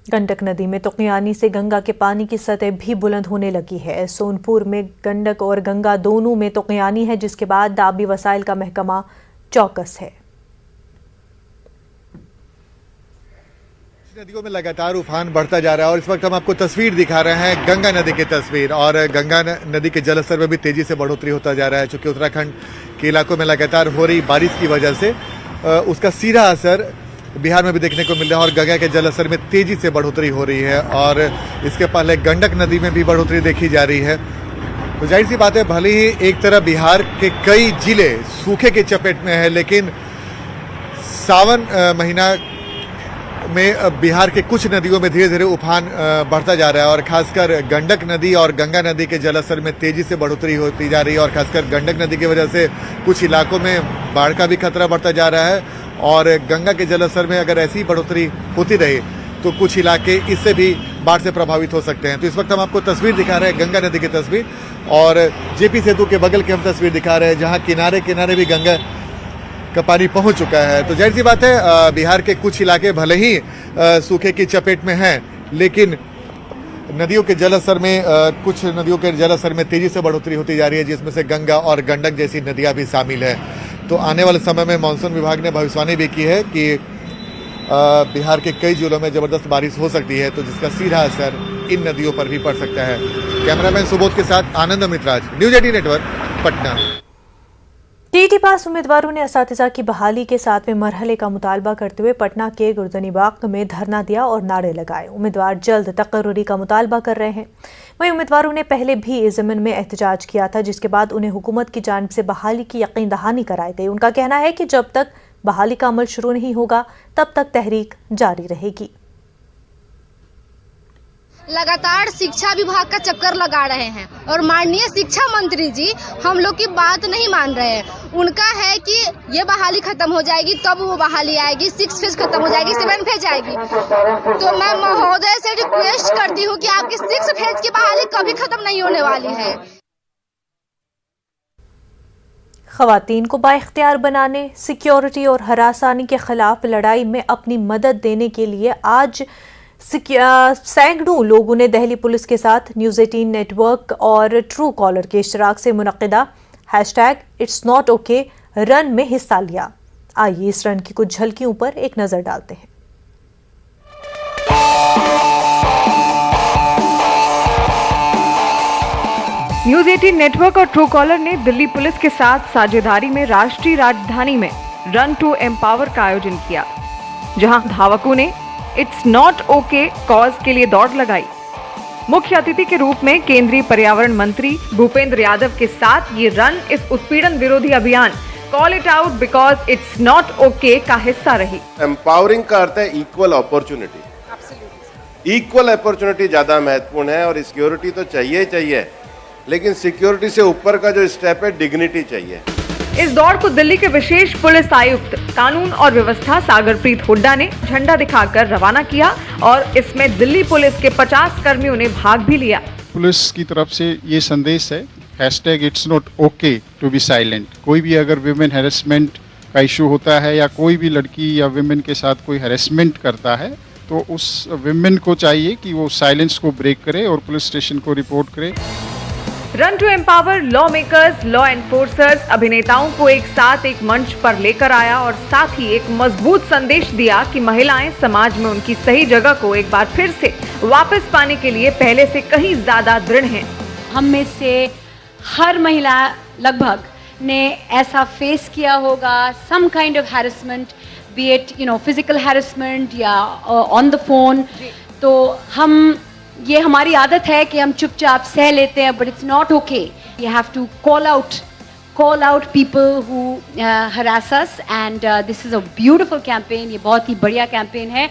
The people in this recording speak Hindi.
गंडक नदी में तुकियानी से गंगा के पानी की सतह भी बुलंद होने लगी है। सोनपुर में गंडक और गंगा दोनों में तुकियानी है, जिसके बाद आबी वसाइल का महकमा चौकस है। नदियों में लगातार उफान बढ़ता जा रहा है और इस वक्त हम आपको तस्वीर दिखा रहे हैं गंगा नदी की तस्वीर। और गंगा नदी के जलस्तर में भी तेजी से बढ़ोतरी होता जा रहा है, चूंकि उत्तराखंड के इलाकों में लगातार हो रही बारिश की वजह से उसका सीधा असर बिहार में भी देखने को मिल रहा है और गंगा के जलस्तर में तेजी से बढ़ोतरी हो रही है। और इसके पहले गंडक नदी में भी बढ़ोतरी देखी जा रही है। तो जाहिर सी बात है, भले ही एक तरह बिहार के कई जिले सूखे की चपेट में है, लेकिन सावन महीना में बिहार के कुछ नदियों में धीरे धीरे उफान बढ़ता जा रहा है और खासकर गंडक नदी और गंगा नदी के जलस्तर में तेजी से बढ़ोतरी होती जा रही है। और खासकर गंडक नदी की वजह से कुछ इलाकों में बाढ़ का भी खतरा बढ़ता जा रहा है और गंगा के जलस्तर में अगर ऐसी बढ़ोतरी होती रही तो कुछ इलाके इससे भी बाढ़ से प्रभावित हो सकते हैं। तो इस वक्त हम आपको तस्वीर दिखा रहे हैं गंगा नदी की तस्वीर, और जेपी सेतु के बगल की हम तस्वीर दिखा रहे हैं जहाँ किनारे किनारे भी गंगा का पानी पहुंच चुका है। तो जाहिर सी बात है, बिहार के कुछ इलाके भले ही सूखे की चपेट में हैं, लेकिन नदियों के जलस्तर में कुछ नदियों के जलस्तर में तेजी से बढ़ोतरी होती जा रही है, जिसमें से गंगा और गंडक जैसी नदियां भी शामिल है। तो आने वाले समय में मानसून विभाग ने भविष्यवाणी भी की है कि बिहार के कई जिलों में जबरदस्त बारिश हो सकती है, तो जिसका सीधा असर इन नदियों पर भी पड़ सकता है। कैमरामैन सुबोध के साथ आनंद अमितराज, न्यूज 18 नेटवर्क, पटना। टीटी पास उम्मीदवारों ने असातिज़ा की बहाली के 7वें मरहले का मुतालबा करते हुए पटना के गुरदनी बाग में धरना दिया और नारे लगाए। उम्मीदवार जल्द तकर्रुरी का मुतालबा कर रहे हैं। वहीं उम्मीदवारों ने पहले भी इस ज़मीन में एहतजाज किया था, जिसके बाद उन्हें हुकूमत की जानिब से बहाली की यकीन दहानी कराई गई। उनका कहना है कि जब तक बहाली का अमल शुरू नहीं होगा तब तक तहरीक जारी रहेगी। लगातार शिक्षा विभाग का चक्कर लगा रहे हैं और माननीय शिक्षा मंत्री जी हम लोग की बात नहीं मान रहे हैं। उनका है कि ये बहाली खत्म हो जाएगी तब वो बहाली आएगी, 6 फेज खत्म हो जाएगी, 7 फेज आएगी। तो मैं महोदय से रिक्वेस्ट करती हूँ कि आपकी 6 फेज की बहाली कभी खत्म नहीं होने वाली है। ख़वातीन को बाइख्तियार बनाने, सिक्योरिटी और हरासानी के खिलाफ लड़ाई में अपनी मदद देने के लिए आज सैकड़ों लोगों ने दिल्ली पुलिस के साथ न्यूज़ 18 नेटवर्क और ट्रू कॉलर के इश्तराक से मुनक़िदा #It'sNotOK रन में हिस्सा लिया। आइए इस रन की कुछ झलकियों पर एक नजर डालते हैं। न्यूज़ 18 नेटवर्क और ट्रू कॉलर ने दिल्ली पुलिस के साथ साझेदारी में राष्ट्रीय राजधानी में रन टू एम्पावर का आयोजन किया, जहां धावकों ने इट्स नॉट ओके कॉज के लिए दौड़ लगाई। मुख्य अतिथि के रूप में केंद्रीय पर्यावरण मंत्री भूपेंद्र यादव के साथ ये रन इस उत्पीड़न विरोधी अभियान call it out because it's not okay का हिस्सा रही। एम्पावरिंग का अर्थ है इक्वल अपॉर्चुनिटी। इक्वल अपॉर्चुनिटी ज्यादा महत्वपूर्ण है और सिक्योरिटी तो चाहिए ही चाहिए, लेकिन सिक्योरिटी से ऊपर का जो स्टेप है डिग्निटी चाहिए। इस दौड़ को दिल्ली के विशेष पुलिस आयुक्त कानून और व्यवस्था सागरप्रीत हुड्डा ने झंडा दिखाकर रवाना किया और इसमें दिल्ली पुलिस के 50 कर्मियों ने भाग भी लिया। पुलिस की तरफ से ये संदेश है #It'sNotOK टू बी साइलेंट। कोई भी अगर विमेन हैरेसमेंट का इशू होता है या कोई भी लड़की या विमेन के साथ कोई हैरेसमेंट करता है तो उस विमेन को चाहिए कि वो साइलेंस को ब्रेक करे और पुलिस स्टेशन को रिपोर्ट करे। Run to empower law makers, law enforcers, अभिनेताओं को एक साथ एक मंच पर लेकर आया और साथ ही एक मजबूत संदेश दिया कि महिलाएं समाज में उनकी सही जगह को एक बार फिर से वापस पाने के लिए पहले से कहीं ज्यादा दृढ़ हैं। हम में से हर महिला लगभग ने ऐसा फेस किया होगा some kind of harassment, be it physical harassment या ऑन द फोन। तो ये हमारी आदत है कि हम चुपचाप सह लेते हैं, but it's not okay. You have to call out people who harass us and this is a beautiful campaign. ये बहुत ही बढ़िया कैंपेन है।